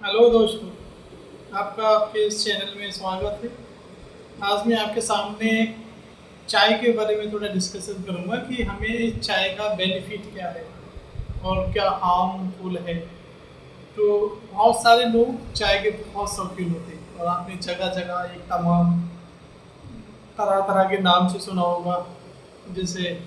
Hello दोस्तों, आपका आपके इस चैनल में स्वागत है। आज मैं आपके सामने चाय के बारे में थोड़ा डिस्कशन करूंगा कि हमें इस चाय का बेनिफिट क्या है और क्या हार्मफुल है। तो बहुत सारे लोग चाय के बहुत शौकीन होते हैं और आपने जगह जगह एक तमाम तरह तरह के नाम से सुना होगा, जैसे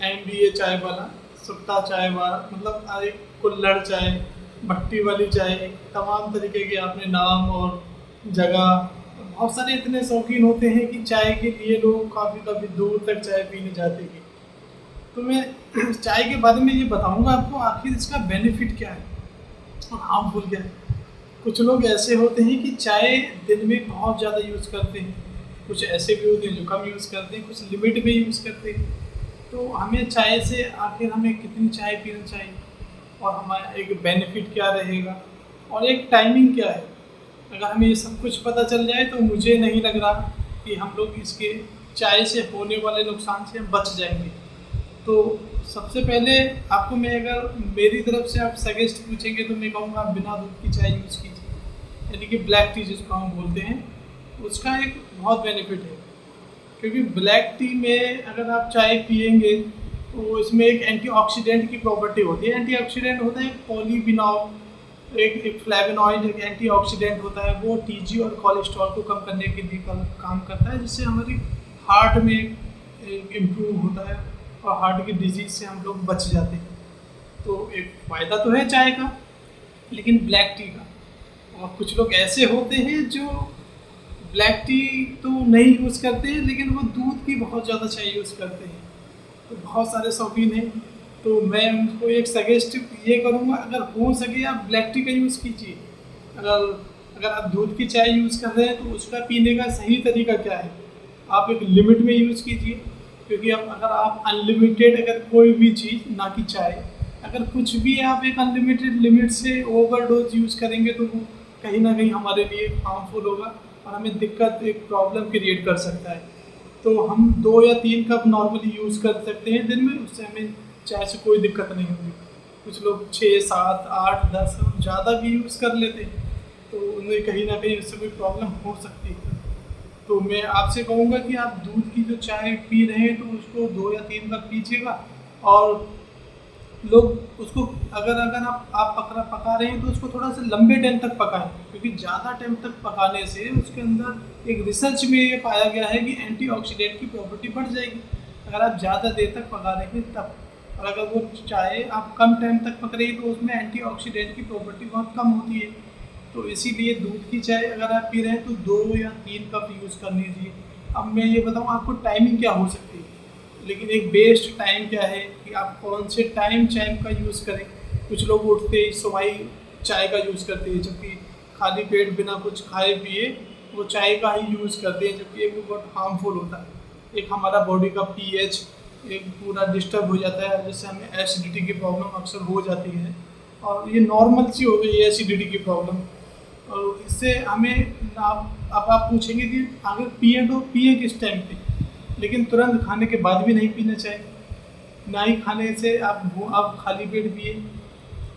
MBA चाय वाला, सुट्टा चाय वाला, मतलब एक कुल्हड़ चाय, भट्टी वाली चाय, तमाम तरीके के आपने नाम और जगह। बहुत सारे इतने शौकीन होते हैं कि चाय के लिए लोग काफ़ी काफ़ी दूर तक चाय पीने जाते हैं। तो मैं चाय के बारे में ये बताऊंगा आपको आखिर इसका बेनिफिट क्या है और हार्मफुल क्या है। कुछ लोग ऐसे होते हैं कि चाय दिन में बहुत ज़्यादा यूज़ करते हैं, कुछ ऐसे भी होते हैं जो कम यूज़ करते हैं, कुछ लिमिट में यूज़ करते हैं। तो हमें चाय से आखिर हमें कितनी चाय पीना चाहिए और हमारा एक बेनिफिट क्या रहेगा और एक टाइमिंग क्या है। अगर हमें ये सब कुछ पता चल जाए तो मुझे नहीं लग रहा कि हम लोग इसके चाय से होने वाले नुकसान से बच जाएंगे। तो सबसे पहले आपको मैं, अगर मेरी तरफ से आप सजेस्ट पूछेंगे तो मैं कहूँगा आप बिना दूध की चाय यूज़ कीजिए, यानी कि ब्लैक टी जिसको हम बोलते हैं। उसका एक बहुत बेनिफिट है, क्योंकि ब्लैक टी में अगर आप चाय पियेंगे तो इसमें एक एंटीऑक्सीडेंट की प्रॉपर्टी होती है। एंटीऑक्सीडेंट होता है पॉलीफिनॉल, एक फ्लेवोनॉइड, एक एंटीऑक्सीडेंट होता है। वो टीजी और कोलेस्ट्रॉल को कम करने के लिए काम करता है, जिससे हमारी हार्ट में इम्प्रूव होता है और हार्ट की डिजीज से हम लोग बच जाते हैं। तो एक फ़ायदा तो है चाय का, लेकिन ब्लैक टी का। और कुछ लोग ऐसे होते हैं जो ब्लैक टी तो नहीं यूज़ करते हैं, लेकिन वो दूध की बहुत ज़्यादा चाय यूज़ करते हैं। तो बहुत सारे शौकीन हैं। तो मैं उनको एक सजेस्ट ये करूँगा, अगर हो सके आप ब्लैक टी का यूज़ कीजिए। अगर अगर आप दूध की चाय यूज़ कर रहे हैं तो उसका पीने का सही तरीका क्या है, आप एक लिमिट में यूज़ कीजिए। क्योंकि अब अगर आप अनलिमिटेड, अगर कोई भी चीज़, ना कि चाय, अगर कुछ भी आप एक अनलिमिटेड लिमिट से ओवरडोज यूज़ करेंगे तो वो कहीं ना कहीं हमारे लिए हार्मफुल होगा और हमें दिक्कत, एक प्रॉब्लम क्रिएट कर सकता है। तो हम 2 या 3 कप नॉर्मली यूज़ कर सकते हैं दिन में, उससे हमें चाय से कोई दिक्कत नहीं होगी। कुछ लोग 6, 7, 8, 10 ज़्यादा भी यूज़ कर लेते हैं, तो उन्हें कहीं ना कहीं उससे कोई प्रॉब्लम हो सकती है। तो मैं आपसे कहूँगा कि आप दूध की जो चाय पी रहे हैं तो उसको 2 या 3 कप पीजिएगा। और लोग उसको, अगर अगर आप पका रहे हैं तो उसको थोड़ा सा लंबे टाइम तक पकाएं, क्योंकि ज़्यादा टाइम तक पकाने से उसके अंदर, एक रिसर्च में ये पाया गया है कि एंटीऑक्सीडेंट की प्रॉपर्टी बढ़ जाएगी अगर आप ज़्यादा देर तक पका रहे हैं तब। और अगर वो चाय आप कम टाइम तक पक रही है तो उसमें एंटीऑक्सीडेंट की प्रॉपर्टी बहुत कम होती है। तो इसीलिए दूध की चाय अगर आप पी रहे हैं तो 2 या 3 कप यूज़ कर लीजिए। अब मैं ये बताऊँ आपको टाइमिंग क्या हो सकती है, लेकिन एक बेस्ट टाइम क्या है कि आप कौन से टाइम चाय का यूज़ करें। कुछ लोग उठते ही सुबह ही चाय का यूज़ करते हैं, जबकि खाली पेट बिना कुछ खाए पिए वो चाय का ही यूज़ करते हैं, जबकि एक बहुत हार्मफुल होता है। एक हमारा बॉडी का पीएच एक पूरा डिस्टर्ब हो जाता है, जिससे हमें एसिडिटी की प्रॉब्लम अक्सर हो जाती है। और ये नॉर्मल सी हो गई है एसिडिटी की प्रॉब्लम। और इससे हमें, आप पूछेंगे कि अगर पिए तो पिए किस टाइम पे, लेकिन तुरंत खाने के बाद भी नहीं पीना चाहिए। ना ही खाने से आप खाली पेट पिए।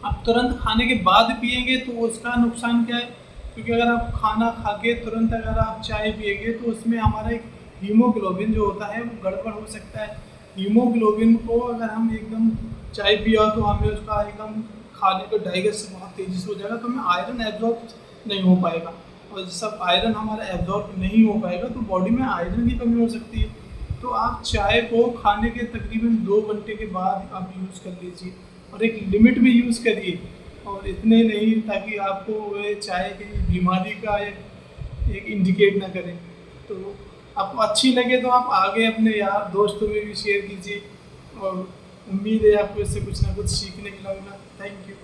आप तुरंत खाने के बाद पिएंगे तो उसका नुकसान क्या है, क्योंकि अगर आप खाना खा के तुरंत अगर आप चाय पिएंगे तो उसमें हमारा एक हीमोग्लोबिन जो होता है वो गड़बड़ हो सकता है। हीमोग्लोबिन को अगर हम एकदम चाय पिया तो हमें उसका एकदम खाने को डाइजेस्ट बहुत तेज़ी से हो जाएगा, तो हमें आयरन एब्जॉर्ब नहीं हो पाएगा। और सब आयरन हमारा एब्जॉर्ब नहीं हो पाएगा तो बॉडी में आयरन की कमी हो सकती है। तो आप चाय को खाने के तकरीबन 2 घंटे के बाद आप यूज़ कर लीजिए और एक लिमिट में यूज़ करिए। और इतने नहीं ताकि आपको वो चाय की बीमारी का एक इंडिकेट ना करें। तो आपको अच्छी लगे तो आप आगे अपने यार दोस्तों में भी शेयर कीजिए। और उम्मीद है आपको इससे कुछ ना कुछ सीखने मिला होगा। Thank you.